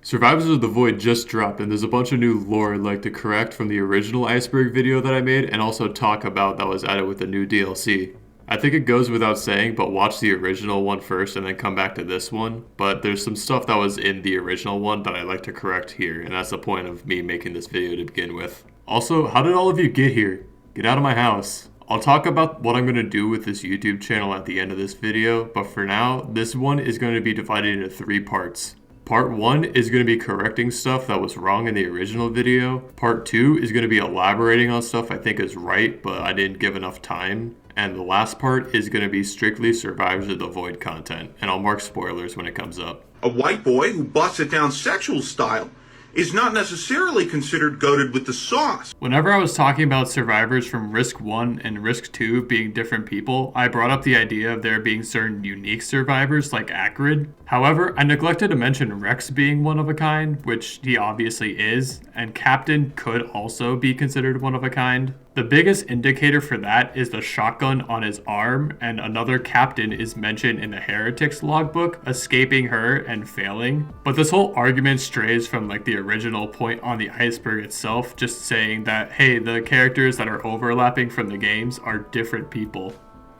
Survivors of the Void just dropped, and there's a bunch of new lore I'd like to correct from the original Iceberg video that I made, and also talk about that was added with the new DLC. I think it goes without saying, but watch the original one first and then come back to this one. But there's some stuff that was in the original one that I'd like to correct here, and that's the point of me making this video to begin with. Also, how did all of you get here? Get out of my house. I'll talk about what I'm going to do with this YouTube channel at the end of this video, but for now, this one is going to be divided into 3 parts. Part 1 is going to be correcting stuff that was wrong in the original video. Part 2 is going to be elaborating on stuff I think is right, but I didn't give enough time. And the last part is going to be strictly Survivors of the Void content, and I'll mark spoilers when it comes up. A white boy who busts it down sexual style is not necessarily considered goated with the sauce. Whenever I was talking about survivors from Risk 1 and Risk 2 being different people, I brought up the idea of there being certain unique survivors like Acrid. However, I neglected to mention Rex being one of a kind, which he obviously is, and Captain could also be considered one of a kind. The biggest indicator for that is the shotgun on his arm, and another captain is mentioned in the Heretics logbook, escaping her and failing. But this whole argument strays from like the original point on the Iceberg itself, just saying that, hey, the characters that are overlapping from the games are different people.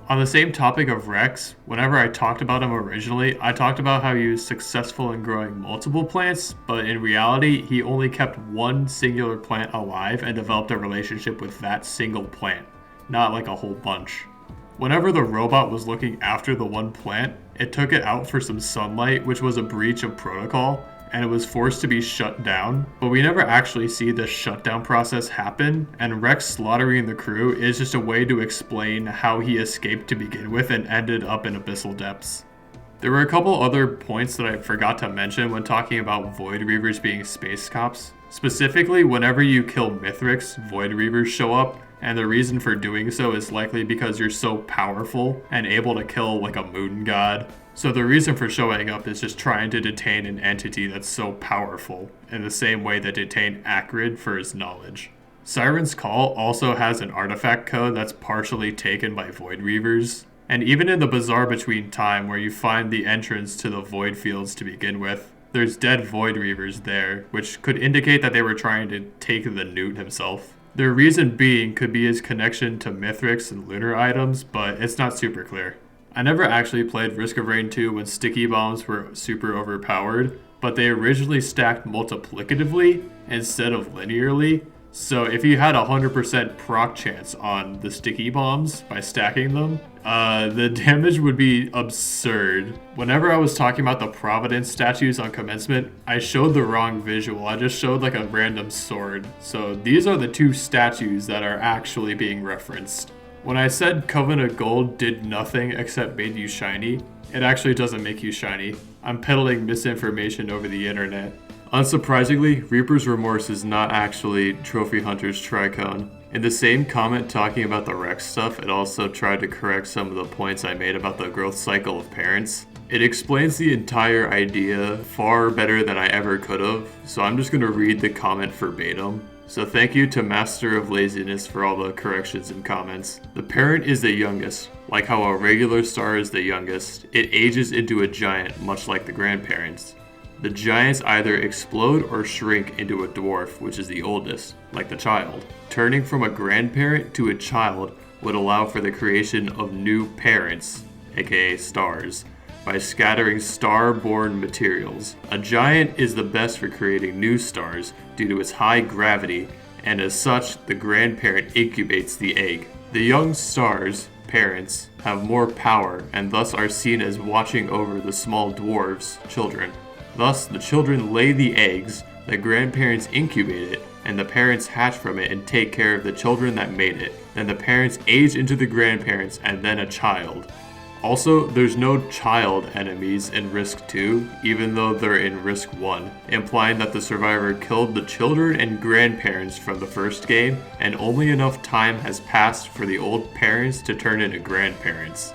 On the same topic of Rex, whenever I talked about him originally, I talked about how he was successful in growing multiple plants, but in reality, he only kept one singular plant alive and developed a relationship with that single plant, not like a whole bunch. Whenever the robot was looking after the one plant, it took it out for some sunlight, which was a breach of protocol, and it was forced to be shut down, but we never actually see the shutdown process happen, and Rex slaughtering the crew is just a way to explain how he escaped to begin with and ended up in abyssal depths. There were a couple other points that I forgot to mention when talking about Void Reavers being space cops. Specifically, whenever you kill Mithrix, Void Reavers show up, and the reason for doing so is likely because you're so powerful and able to kill like a moon god. So the reason for showing up is just trying to detain an entity that's so powerful, in the same way that detained Acrid for his knowledge. Siren's Call also has an artifact code that's partially taken by Void Reavers. And even in the Bazaar Between Time, where you find the entrance to the Void Fields to begin with, there's dead Void Reavers there, which could indicate that they were trying to take the Newt himself. Their reason being could be his connection to Mithrix and lunar items, but it's not super clear. I never actually played Risk of Rain 2 when sticky bombs were super overpowered, but they originally stacked multiplicatively instead of linearly. So if you had a 100% proc chance on the sticky bombs by stacking them, the damage would be absurd. Whenever I was talking about the Providence statues on commencement, I showed the wrong visual. I just showed like a random sword. So these are the 2 statues that are actually being referenced. When I said Covenant Gold did nothing except made you shiny, it actually doesn't make you shiny. I'm peddling misinformation over the internet. Unsurprisingly, Reaper's Remorse is not actually Trophy Hunter's Tricone. In the same comment talking about the Rex stuff, it also tried to correct some of the points I made about the growth cycle of parents. It explains the entire idea far better than I ever could have, so I'm just going to read the comment verbatim. So thank you to Master of Laziness for all the corrections and comments. The parent is the youngest. Like how a regular star is the youngest, it ages into a giant, much like the grandparents. The giants either explode or shrink into a dwarf, which is the oldest, like the child. Turning from a grandparent to a child would allow for the creation of new parents, aka stars, by scattering star-borne materials. A giant is the best for creating new stars due to its high gravity, and as such, the grandparent incubates the egg. The young stars, parents, have more power and thus are seen as watching over the small dwarves, children. Thus, the children lay the eggs, the grandparents incubate it, and the parents hatch from it and take care of the children that made it. Then the parents age into the grandparents and then a child. Also, there's no child enemies in Risk 2, even though they're in Risk 1, implying that the survivor killed the children and grandparents from the first game, and only enough time has passed for the old parents to turn into grandparents.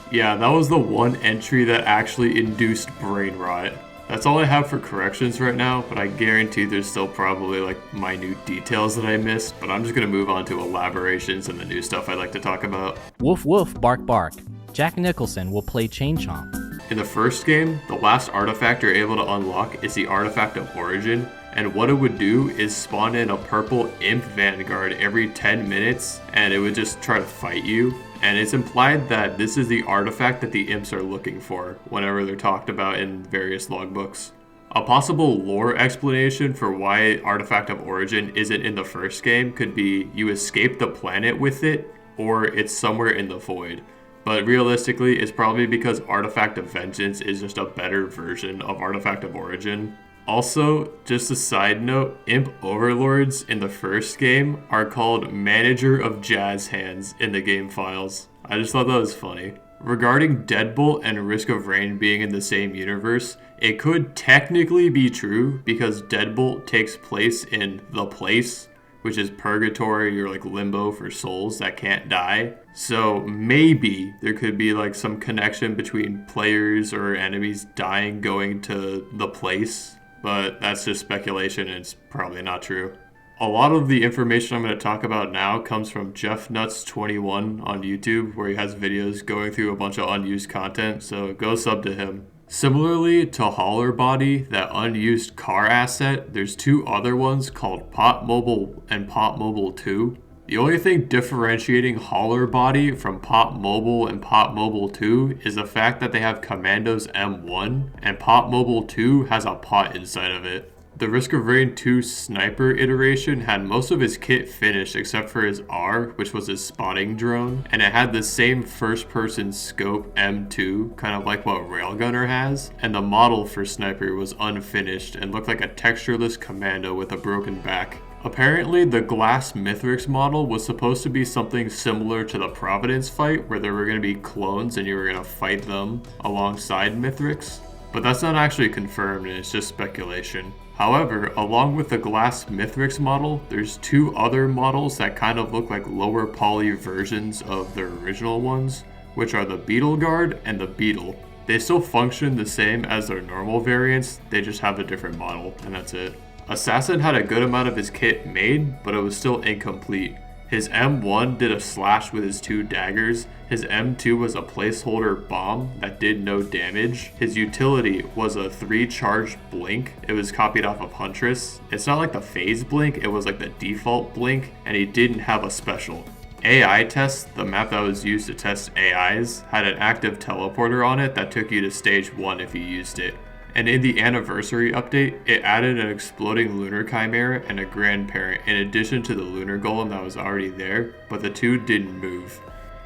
Yeah, that was the one entry that actually induced brain rot. That's all I have for corrections right now, but I guarantee there's still probably like minute details that I missed, but I'm just gonna move on to elaborations and the new stuff I'd like to talk about. Woof woof, bark bark. Jack Nicholson will play Chain Chomp. In the first game, the last artifact you're able to unlock is the Artifact of Origin, and what it would do is spawn in a purple imp vanguard every 10 minutes, and it would just try to fight you. And it's implied that this is the artifact that the imps are looking for whenever they're talked about in various logbooks. A possible lore explanation for why Artifact of Origin isn't in the first game could be you escape the planet with it, or it's somewhere in the void. But realistically, it's probably because Artifact of Vengeance is just a better version of Artifact of Origin. Also, just a side note, Imp Overlords in the first game are called Manager of Jazz Hands in the game files. I just thought that was funny. Regarding Deadbolt and Risk of Rain being in the same universe, it could technically be true because Deadbolt takes place in The Place, which is purgatory or like limbo for souls that can't die. So maybe there could be like some connection between players or enemies dying going to The Place, but that's just speculation and it's probably not true. A lot of the information I'm going to talk about now comes from JeffNuts21 on YouTube, where he has videos going through a bunch of unused content, so go sub to him. Similarly to Holler Body, that unused car asset, there's two other ones called Pop Mobile and Pop Mobile 2. The only thing differentiating Holler Body from Pop Mobile and Pop Mobile 2 is the fact that they have Commando's M1, and Pop Mobile 2 has a pot inside of it. The Risk of Rain 2 Sniper iteration had most of his kit finished except for his R, which was his spotting drone, and it had the same first-person scope M2, kind of like what Railgunner has, and the model for Sniper was unfinished and looked like a textureless commando with a broken back. Apparently, the Glass Mithrix model was supposed to be something similar to the Providence fight, where there were going to be clones and you were going to fight them alongside Mithrix, but that's not actually confirmed and it's just speculation. However, along with the Glass Mithrix model, there's two other models that kind of look like lower poly versions of the original ones, which are the Beetle Guard and the Beetle. They still function the same as their normal variants, they just have a different model, and that's it. Assassin had a good amount of his kit made, but it was still incomplete. His M1 did a slash with his two daggers, his M2 was a placeholder bomb that did no damage, his utility was a 3 charged blink, it was copied off of Huntress. It's not like the phase blink, it was like the default blink, and he didn't have a special. AI Test, the map that was used to test AIs, had an active teleporter on it that took you to stage 1 if you used it. And in the anniversary update, it added an exploding lunar chimera and a grandparent in addition to the lunar golem that was already there, but the two didn't move.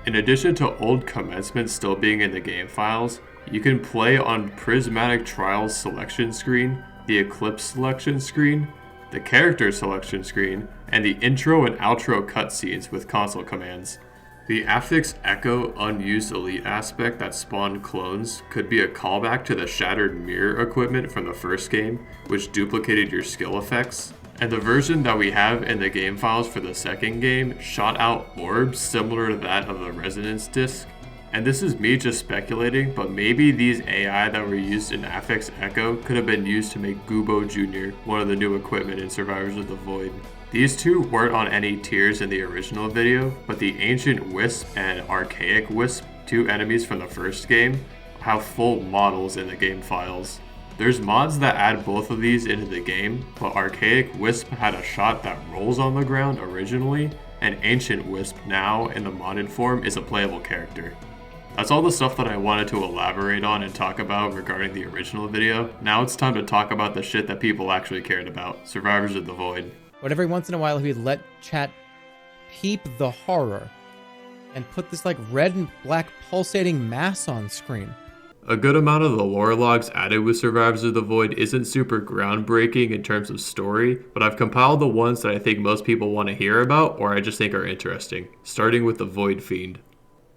In addition to old commencements still being in the game files, you can play on Prismatic Trials selection screen, the Eclipse selection screen, the character selection screen, and the intro and outro cutscenes with console commands. The Affix Echo unused elite aspect that spawned clones could be a callback to the shattered mirror equipment from the first game, which duplicated your skill effects. And the version that we have in the game files for the second game shot out orbs similar to that of the Resonance Disc. And this is me just speculating, but maybe these AI that were used in Affix Echo could have been used to make Gubo Jr., one of the new equipment in Survivors of the Void. These two weren't on any tiers in the original video, but the Ancient Wisp and Archaic Wisp, two enemies from the first game, have full models in the game files. There's mods that add both of these into the game, but Archaic Wisp had a shot that rolls on the ground originally, and Ancient Wisp now, in the modded form, is a playable character. That's all the stuff that I wanted to elaborate on and talk about regarding the original video. Now it's time to talk about the shit that people actually cared about, Survivors of the Void. But every once in a while, he would let chat peep the horror and put this like red and black pulsating mass on screen. A good amount of the lore logs added with Survivors of the Void isn't super groundbreaking in terms of story, but I've compiled the ones that I think most people want to hear about or I just think are interesting, starting with the Void Fiend.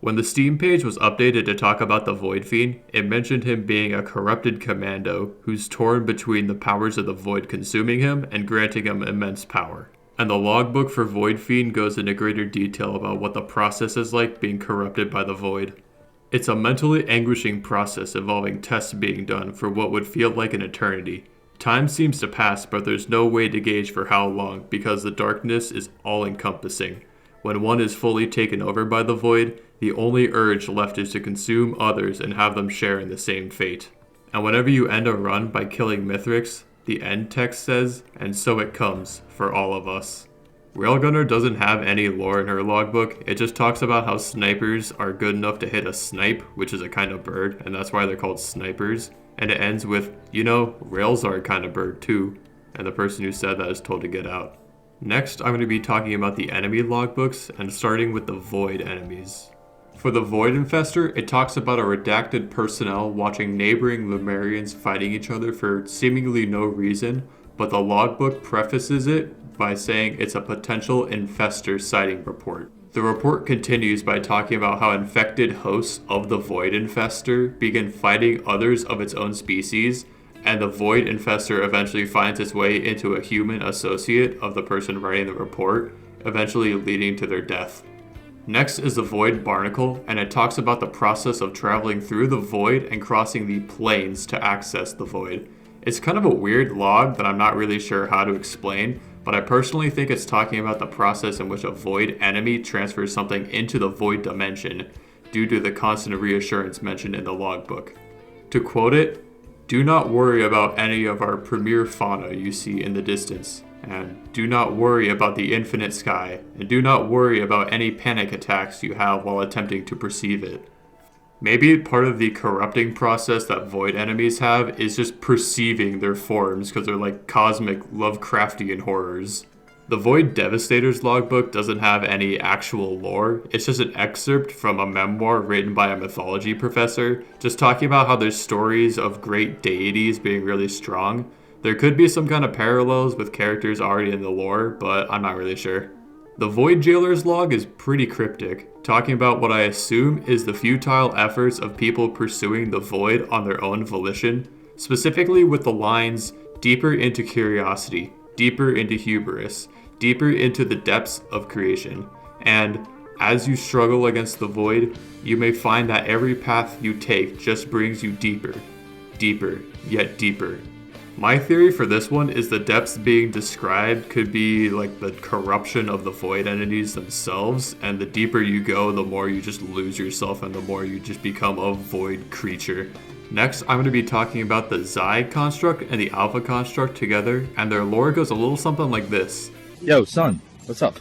When the Steam page was updated to talk about the Void Fiend, it mentioned him being a corrupted commando who's torn between the powers of the Void consuming him and granting him immense power. And the logbook for Void Fiend goes into greater detail about what the process is like being corrupted by the Void. It's a mentally anguishing process involving tests being done for what would feel like an eternity. Time seems to pass, but there's no way to gauge for how long because the darkness is all-encompassing. When one is fully taken over by the void, the only urge left is to consume others and have them share in the same fate. And whenever you end a run by killing Mithrix, the end text says, "And so it comes for all of us." Railgunner doesn't have any lore in her logbook, it just talks about how snipers are good enough to hit a snipe, which is a kind of bird, and that's why they're called snipers. And it ends with, rails are a kind of bird too, and the person who said that is told to get out. Next, I'm going to be talking about the enemy logbooks, and starting with the void enemies. For the Void Infestor, it talks about a redacted personnel watching neighboring Lemurians fighting each other for seemingly no reason, but the logbook prefaces it by saying it's a potential infestor sighting report. The report continues by talking about how infected hosts of the Void Infestor begin fighting others of its own species, and the Void Infestor eventually finds its way into a human associate of the person writing the report, eventually leading to their death. Next is the Void Barnacle, and it talks about the process of traveling through the void and crossing the planes to access the void. It's kind of a weird log that I'm not really sure how to explain, but I personally think it's talking about the process in which a void enemy transfers something into the void dimension due to the constant reassurance mentioned in the logbook. To quote it, "Do not worry about any of our premier fauna you see in the distance. And do not worry about the infinite sky, and do not worry about any panic attacks you have while attempting to perceive it." Maybe part of the corrupting process that void enemies have is just perceiving their forms because they're like cosmic Lovecraftian horrors. The Void Devastator's logbook doesn't have any actual lore, it's just an excerpt from a memoir written by a mythology professor, just talking about how there's stories of great deities being really strong. There could be some kind of parallels with characters already in the lore, but I'm not really sure. The Void Jailer's log is pretty cryptic, talking about what I assume is the futile efforts of people pursuing the void on their own volition, specifically with the lines, "deeper into curiosity, deeper into hubris, deeper into the depths of creation," and "as you struggle against the void, you may find that every path you take just brings you deeper, deeper, yet deeper." My theory for this one is the depths being described could be like the corruption of the void entities themselves, and the deeper you go, the more you just lose yourself and the more you just become a void creature. Next, I'm going to be talking about the Xi construct and the Alpha construct together, and their lore goes a little something like this. Yo, son, what's up?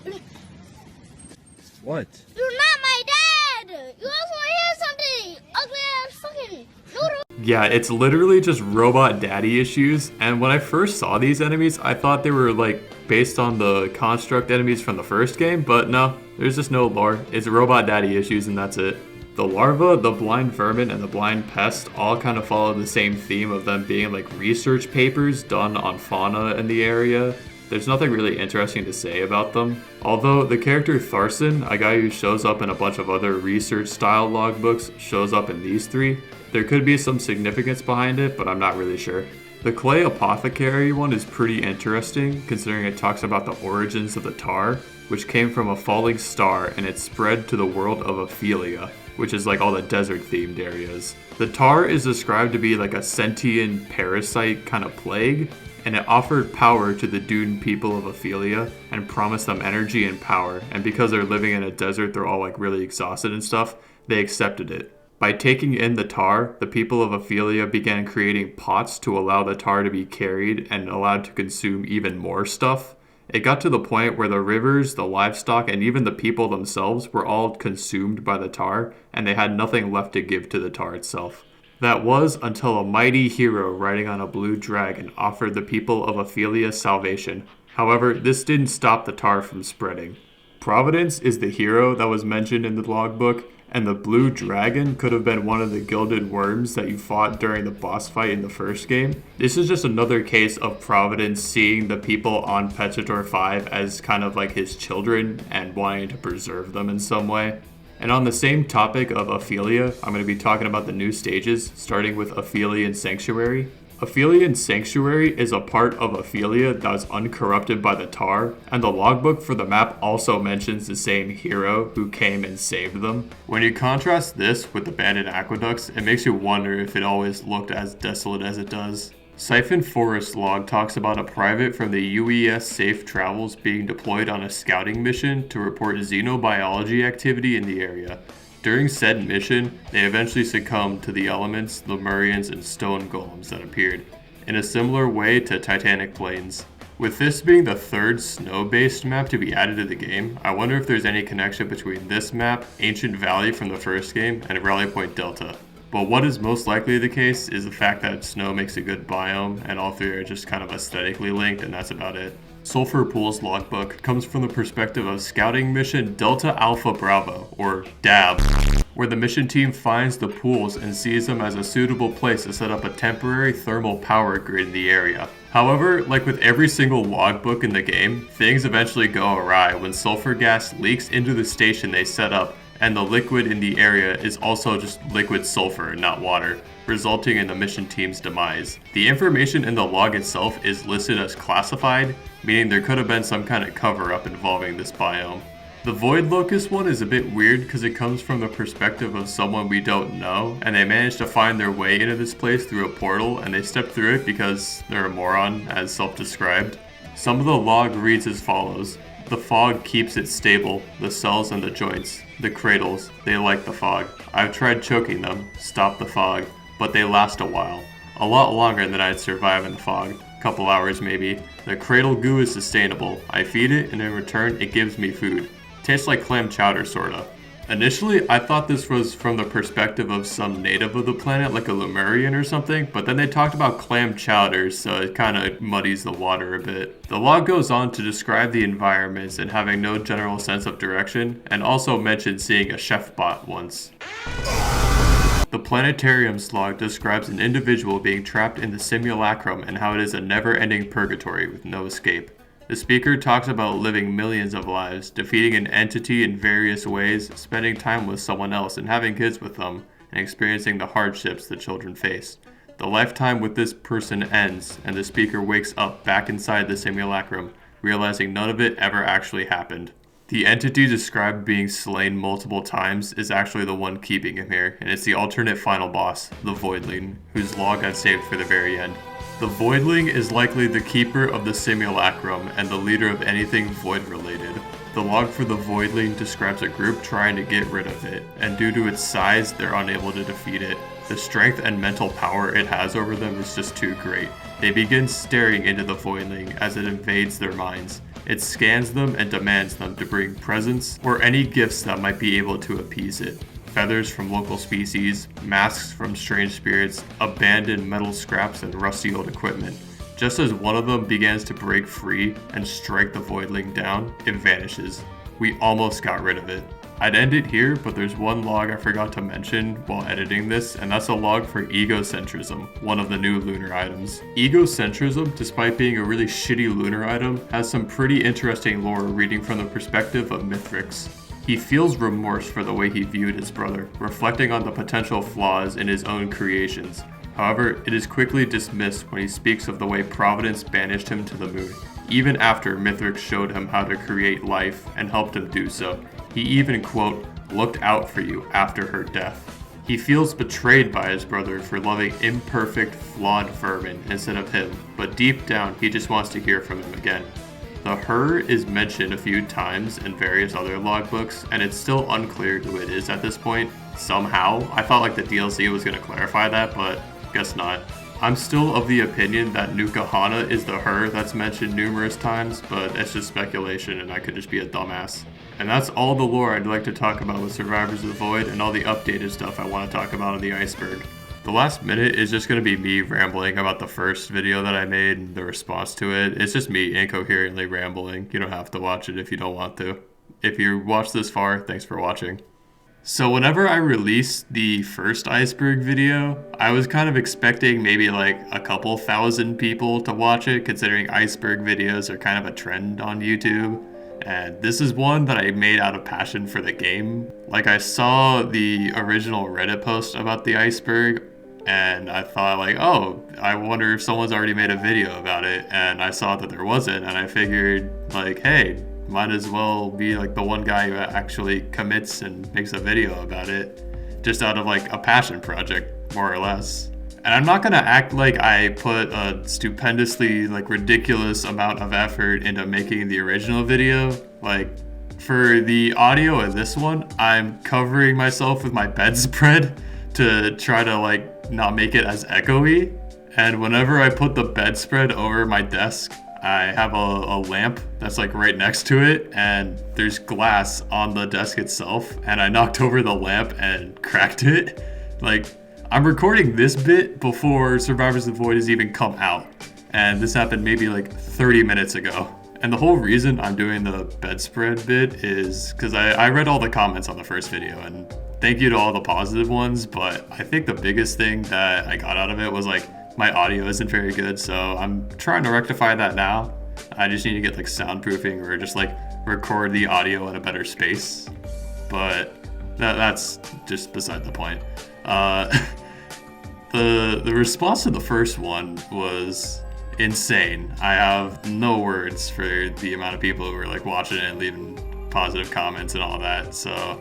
What? You're not my dad! You also hear something! Ugly ass fucking noodle! Yeah, it's literally just robot daddy issues, and when I first saw these enemies, I thought they were like based on the construct enemies from the first game, but no, there's just no lore. It's robot daddy issues and that's it. The larva, the blind vermin, and the blind pest all kind of follow the same theme of them being like research papers done on fauna in the area. There's nothing really interesting to say about them. Although the character Tharson, a guy who shows up in a bunch of other research style logbooks, shows up in these three, there could be some significance behind it, but I'm not really sure. The Clay Apothecary one is pretty interesting, considering it talks about the origins of the tar, which came from a falling star and it spread to the world of Ophelia, which is like all the desert themed areas. The tar is described to be like a sentient parasite kind of plague, and it offered power to the doomed people of Ophelia and promised them energy and power, and because they're living in a desert, they're all like really exhausted and stuff, they accepted it. By taking in the tar, the people of Ophelia began creating pots to allow the tar to be carried and allowed to consume even more stuff. It got to the point where the rivers, the livestock, and even the people themselves were all consumed by the tar, and they had nothing left to give to the tar itself. That was until a mighty hero riding on a blue dragon offered the people of Ophelia salvation. However, this didn't stop the tar from spreading. Providence is the hero that was mentioned in the logbook, and the blue dragon could have been one of the gilded worms that you fought during the boss fight in the first game. This is just another case of Providence seeing the people on Petritor 5 as kind of like his children and wanting to preserve them in some way. And on the same topic of Ophelia, I'm going to be talking about the new stages, starting with Ophelian Sanctuary. Ophelian Sanctuary is a part of Ophelia that's uncorrupted by the tar, and the logbook for the map also mentions the same hero who came and saved them. When you contrast this with the Banded Aqueducts, it makes you wonder if it always looked as desolate as it does. Siphon Forest log talks about a private from the UES Safe Travels being deployed on a scouting mission to report xenobiology activity in the area. During said mission, they eventually succumbed to the elements, Lemurians, and stone golems that appeared, in a similar way to Titanic Plains. With this being the third snow-based map to be added to the game, I wonder if there's any connection between this map, Ancient Valley from the first game, and Rally Point Delta. But what is most likely the case is the fact that snow makes a good biome, and all three are just kind of aesthetically linked, and that's about it. Sulfur Pool's logbook comes from the perspective of Scouting Mission Delta Alpha Bravo, or DAB, where the mission team finds the pools and sees them as a suitable place to set up a temporary thermal power grid in the area. However, like with every single logbook in the game, things eventually go awry when sulfur gas leaks into the station they set up, and the liquid in the area is also just liquid sulfur, not water, resulting in the mission team's demise. The information in the log itself is listed as classified, meaning there could have been some kind of cover-up involving this biome. The Void Locust one is a bit weird because it comes from the perspective of someone we don't know, and they managed to find their way into this place through a portal, and they stepped through it because they're a moron, as self-described. Some of the log reads as follows: the fog keeps it stable, the cells and the joints, the cradles, they like the fog. I've tried choking them, stop the fog, but they last a while. A lot longer than I'd survive in the fog, couple hours maybe. The cradle goo is sustainable. I feed it and in return it gives me food. Tastes like clam chowder sorta. Initially, I thought this was from the perspective of some native of the planet, like a Lemurian or something, but then they talked about clam chowders, so it kind of muddies the water a bit. The log goes on to describe the environments and having no general sense of direction, and also mentioned seeing a chef bot once. The Planetarium's log describes an individual being trapped in the simulacrum and how it is a never-ending purgatory with no escape. The speaker talks about living millions of lives, defeating an entity in various ways, spending time with someone else and having kids with them, and experiencing the hardships the children face. The lifetime with this person ends, and the speaker wakes up back inside the simulacrum, realizing none of it ever actually happened. The entity described being slain multiple times is actually the one keeping him here, and it's the alternate final boss, the Voidling, whose log I've saved for the very end. The Voidling is likely the keeper of the simulacrum and the leader of anything void related. The log for the Voidling describes a group trying to get rid of it, and due to its size, they're unable to defeat it. The strength and mental power it has over them is just too great. They begin staring into the Voidling as it invades their minds. It scans them and demands them to bring presents or any gifts that might be able to appease it. Feathers from local species, masks from strange spirits, abandoned metal scraps, and rusty old equipment. Just as one of them begins to break free and strike the Voidling down, it vanishes. We almost got rid of it. I'd end it here, but there's one log I forgot to mention while editing this, and that's a log for egocentrism, one of the new lunar items. Egocentrism, despite being a really shitty lunar item, has some pretty interesting lore reading from the perspective of Mithrix. He feels remorse for the way he viewed his brother, reflecting on the potential flaws in his own creations. However, it is quickly dismissed when he speaks of the way Providence banished him to the moon, even after Mithrix showed him how to create life and helped him do so. He even, quote, looked out for you after her death. He feels betrayed by his brother for loving imperfect, flawed vermin instead of him, but deep down he just wants to hear from him again. The her is mentioned a few times in various other logbooks, and it's still unclear who it is at this point. Somehow, I thought like the DLC was going to clarify that, but guess not. I'm still of the opinion that Nuka Hana is the her that's mentioned numerous times, but it's just speculation and I could just be a dumbass. And that's all the lore I'd like to talk about with Survivors of the Void and all the updated stuff I want to talk about on the Iceberg. The last minute is just going to be me rambling about the first video that I made and the response to it. It's just me incoherently rambling. You don't have to watch it if you don't want to. If you watched this far, thanks for watching. So whenever I released the first Iceberg video, I was kind of expecting maybe like a couple thousand people to watch it, considering Iceberg videos are kind of a trend on YouTube. And this is one that I made out of passion for the game. Like, I saw the original Reddit post about the Iceberg, and I thought like, oh, I wonder if someone's already made a video about it, and I saw that there wasn't, and I figured like, hey, might as well be like the one guy who actually commits and makes a video about it, just out of like a passion project, more or less. And I'm not gonna act like I put a stupendously, like, ridiculous amount of effort into making the original video. Like, for the audio of this one, I'm covering myself with my bedspread to try to, like, not make it as echoey. And whenever I put the bedspread over my desk, I have a lamp that's like right next to it, and there's glass on the desk itself, and I knocked over the lamp and cracked it. Like, I'm recording this bit before Survivors of the Void has even come out, and this happened maybe like 30 minutes ago. And the whole reason I'm doing the bedspread bit is because I read all the comments on the first video, and thank you to all the positive ones, but I think the biggest thing that I got out of it was like, my audio isn't very good, so I'm trying to rectify that now. I just need to get like soundproofing or just like record the audio in a better space. But that's just beside the point. The response to the first one was insane. I have no words for the amount of people who were like watching it and leaving positive comments and all that. So,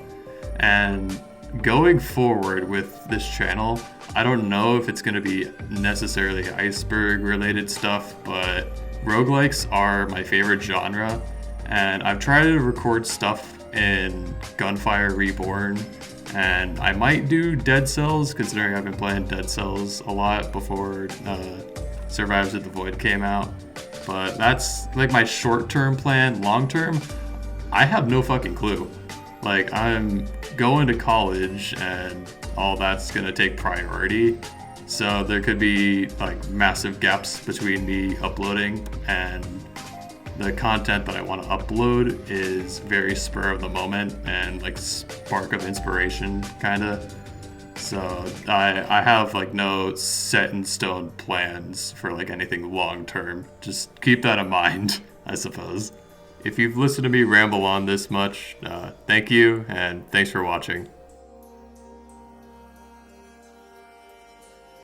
and going forward with this channel, I don't know if it's going to be necessarily Iceberg related stuff, but roguelikes are my favorite genre, and I've tried to record stuff in Gunfire Reborn, and I might do Dead Cells, considering I've been playing Dead Cells a lot before Survivors of the Void came out. But that's like my short-term plan. Long-term, I have no fucking clue. Like, I'm going to college and all that's gonna take priority. So there could be like massive gaps between me uploading, and the content that I want to upload is very spur of the moment and like spark of inspiration kinda. So I have like no set in stone plans for like anything long term. Just keep that in mind, I suppose. If you've listened to me ramble on this much, thank you, and thanks for watching.